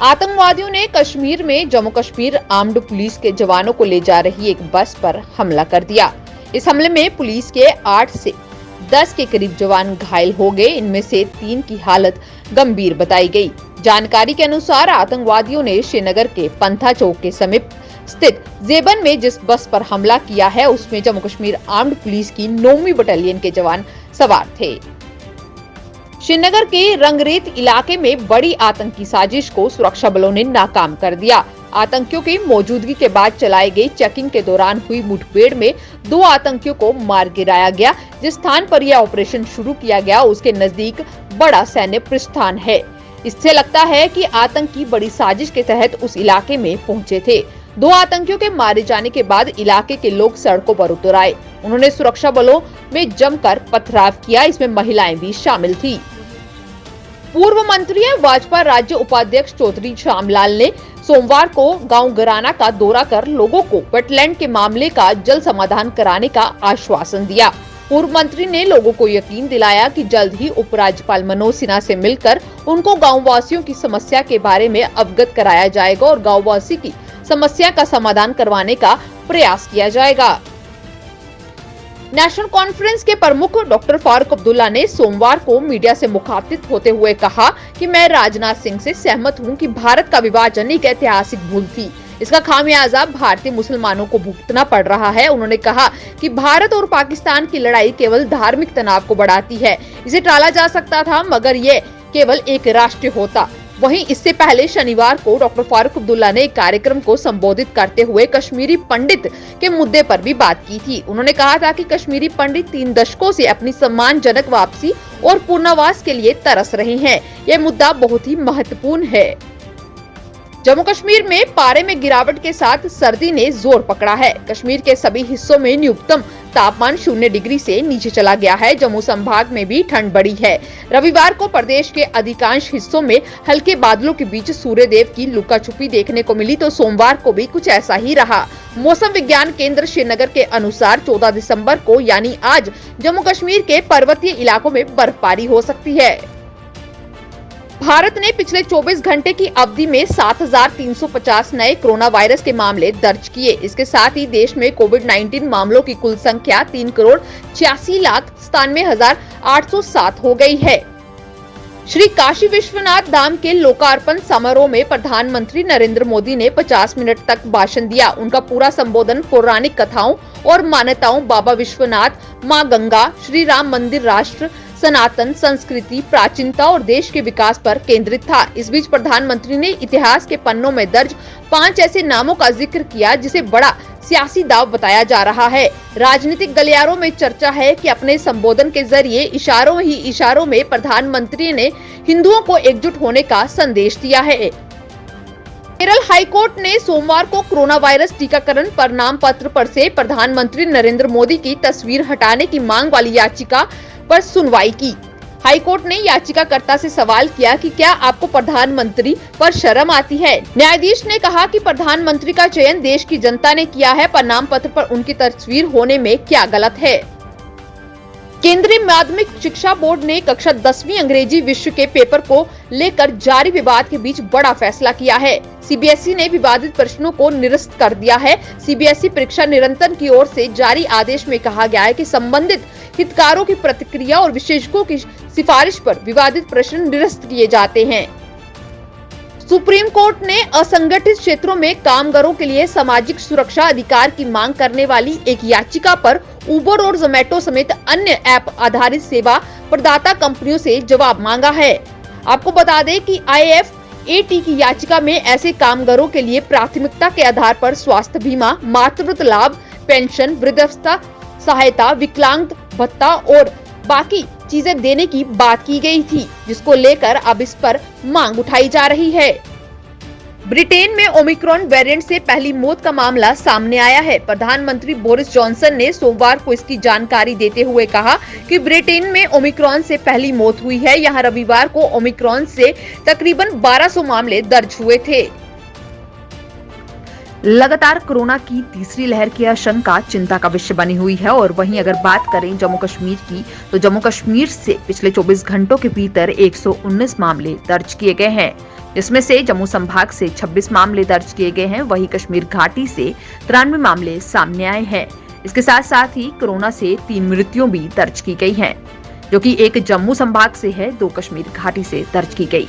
आतंकवादियों ने कश्मीर में जम्मू कश्मीर आर्म्ड पुलिस के जवानों को ले जा रही एक बस पर हमला कर दिया। इस हमले में पुलिस के 8 से 10 के करीब जवान घायल हो गए। इनमें से 3 की हालत गंभीर बताई गई। जानकारी के अनुसार आतंकवादियों ने श्रीनगर के पंथा चौक के समीप स्थित जेबन में जिस बस पर हमला किया है उसमें जम्मू कश्मीर आर्म्ड पुलिस की 9वीं बटालियन के जवान सवार थे। श्रीनगर के रंगरेत इलाके में बड़ी आतंकी साजिश को सुरक्षा बलों ने नाकाम कर दिया। आतंकियों की मौजूदगी के बाद चलाई गई चेकिंग के दौरान हुई मुठभेड़ में 2 आतंकियों को मार गिराया गया। जिस स्थान पर यह ऑपरेशन शुरू किया गया उसके नजदीक बड़ा सैन्य प्रस्थान है। इससे लगता है कि आतंकी बड़ी साजिश के तहत उस इलाके में पहुंचे थे। 2 आतंकियों के मारे जाने के बाद इलाके के लोग सड़कों पर उतर आए। उन्होंने सुरक्षा बलों में जमकर पथराव किया। इसमें महिलाएं भी शामिल थी। पूर्व मंत्री एवं भाजपा राज्य उपाध्यक्ष चौधरी श्यामलाल ने सोमवार को गांव गराना का दौरा कर लोगों को वेटलैंड के मामले का जल्द समाधान कराने का आश्वासन दिया। पूर्व मंत्री ने लोगों को यकीन दिलाया कि जल्द ही उपराज्यपाल मनोज सिन्हा से मिलकर उनको गाँव वासियों की समस्या के बारे में अवगत कराया जाएगा और गाँव वासी की समस्या का समाधान करवाने का प्रयास किया जाएगा। नेशनल कॉन्फ्रेंस के प्रमुख डॉक्टर फारूक अब्दुल्ला ने सोमवार को मीडिया से मुखातिब होते हुए कहा कि मैं राजनाथ सिंह से सहमत हूं कि भारत का विभाजन एक ऐतिहासिक भूल थी। इसका खामियाजा भारतीय मुसलमानों को भुगतना पड़ रहा है। उन्होंने कहा कि भारत और पाकिस्तान की लड़ाई केवल धार्मिक तनाव को बढ़ाती है। इसे टाला जा सकता था मगर ये केवल एक राष्ट्र होता। वहीं इससे पहले शनिवार को डॉक्टर फारूक अब्दुल्ला ने एक कार्यक्रम को संबोधित करते हुए कश्मीरी पंडित के मुद्दे पर भी बात की थी। उन्होंने कहा था कि कश्मीरी पंडित 3 दशकों से अपनी सम्मानजनक वापसी और पुनर्वास के लिए तरस रहे हैं। यह मुद्दा बहुत ही महत्वपूर्ण है। जम्मू कश्मीर में पारे में गिरावट के साथ सर्दी ने जोर पकड़ा है। कश्मीर के सभी हिस्सों में न्यूनतम तापमान 0 डिग्री से नीचे चला गया है। जम्मू संभाग में भी ठंड बढ़ी है। रविवार को प्रदेश के अधिकांश हिस्सों में हल्के बादलों के बीच सूर्यदेव की लुका छुपी देखने को मिली तो सोमवार को भी कुछ ऐसा ही रहा। मौसम विज्ञान केंद्र श्रीनगर के अनुसार 14 दिसंबर को यानी आज जम्मू कश्मीर के पर्वतीय इलाकों में बर्फबारी हो सकती है। भारत ने पिछले 24 घंटे की अवधि में 7,350 नए कोरोना वायरस के मामले दर्ज किए। इसके साथ ही देश में कोविड-19 मामलों की कुल संख्या 3,86,97,807 हो गई है। श्री काशी विश्वनाथ धाम के लोकार्पण समारोह में प्रधानमंत्री नरेंद्र मोदी ने 50 मिनट तक भाषण दिया। उनका पूरा संबोधन पौराणिक कथाओं और मान्यताओं, बाबा विश्वनाथ, मां गंगा, श्री राम मंदिर, राष्ट्र, सनातन संस्कृति, प्राचीनता और देश के विकास पर केंद्रित था। इस बीच प्रधानमंत्री ने इतिहास के पन्नों में दर्ज 5 ऐसे नामों का जिक्र किया जिसे बड़ा सियासी दाव बताया जा रहा है। राजनीतिक गलियारों में चर्चा है कि अपने संबोधन के जरिए इशारों ही इशारों में प्रधानमंत्री ने हिंदुओं को एकजुट होने का संदेश दिया है। केरल हाईकोर्ट ने सोमवार को कोरोना वायरस टीकाकरण परिणाम पत्र पर से प्रधानमंत्री नरेंद्र मोदी की तस्वीर हटाने की मांग वाली याचिका पर सुनवाई की। हाईकोर्ट ने याचिकाकर्ता से सवाल किया कि क्या आपको प्रधानमंत्री पर शर्म आती है। न्यायाधीश ने कहा कि प्रधानमंत्री का चयन देश की जनता ने किया है। परिणाम पत्र पर उनकी तस्वीर होने में क्या गलत है। केंद्रीय माध्यमिक शिक्षा बोर्ड ने कक्षा 10वीं अंग्रेजी विषय के पेपर को लेकर जारी विवाद के बीच बड़ा फैसला किया है। सीबीएसई ने विवादित प्रश्नों को निरस्त कर दिया है। सीबीएसई परीक्षा नियंत्रण की ओर से जारी आदेश में कहा गया है कि संबंधित हितधारकों की प्रतिक्रिया और विशेषज्ञों की सिफारिश पर विवादित प्रश्न निरस्त किए जाते हैं। सुप्रीम कोर्ट ने असंगठित क्षेत्रों में कामगारों के लिए सामाजिक सुरक्षा अधिकार की मांग करने वाली एक याचिका पर उबर और जोमेटो समेत अन्य ऐप आधारित सेवा प्रदाता कंपनियों से जवाब मांगा है। आपको बता दें कि IFAT की याचिका में ऐसे कामगारों के लिए प्राथमिकता के आधार पर स्वास्थ्य बीमा, मातृत्व लाभ, पेंशन, वृद्धावस्था सहायता, विकलांग भत्ता और बाकी चीजें देने की बात की गई थी, जिसको लेकर अब इस पर मांग उठाई जा रही है। ब्रिटेन में ओमिक्रॉन वेरिएंट से पहली मौत का मामला सामने आया है। प्रधानमंत्री बोरिस जॉनसन ने सोमवार को इसकी जानकारी देते हुए कहा कि ब्रिटेन में ओमिक्रॉन से पहली मौत हुई है। यहाँ रविवार को ओमिक्रॉन से तकरीबन 1200 मामले दर्ज हुए थे। लगातार कोरोना की तीसरी लहर की आशंका चिंता का विषय बनी हुई है। और वहीं अगर बात करें जम्मू कश्मीर की, तो जम्मू कश्मीर से पिछले 24 घंटों के भीतर 119 मामले दर्ज किए गए हैं। इसमें से जम्मू संभाग से 26 मामले दर्ज किए गए हैं, वहीं कश्मीर घाटी से 93 मामले सामने आए हैं। इसके साथ साथ ही कोरोना से 3 मृत्युएं भी दर्ज की गई हैं, जो कि एक जम्मू संभाग से है, 2 कश्मीर घाटी से दर्ज की गई।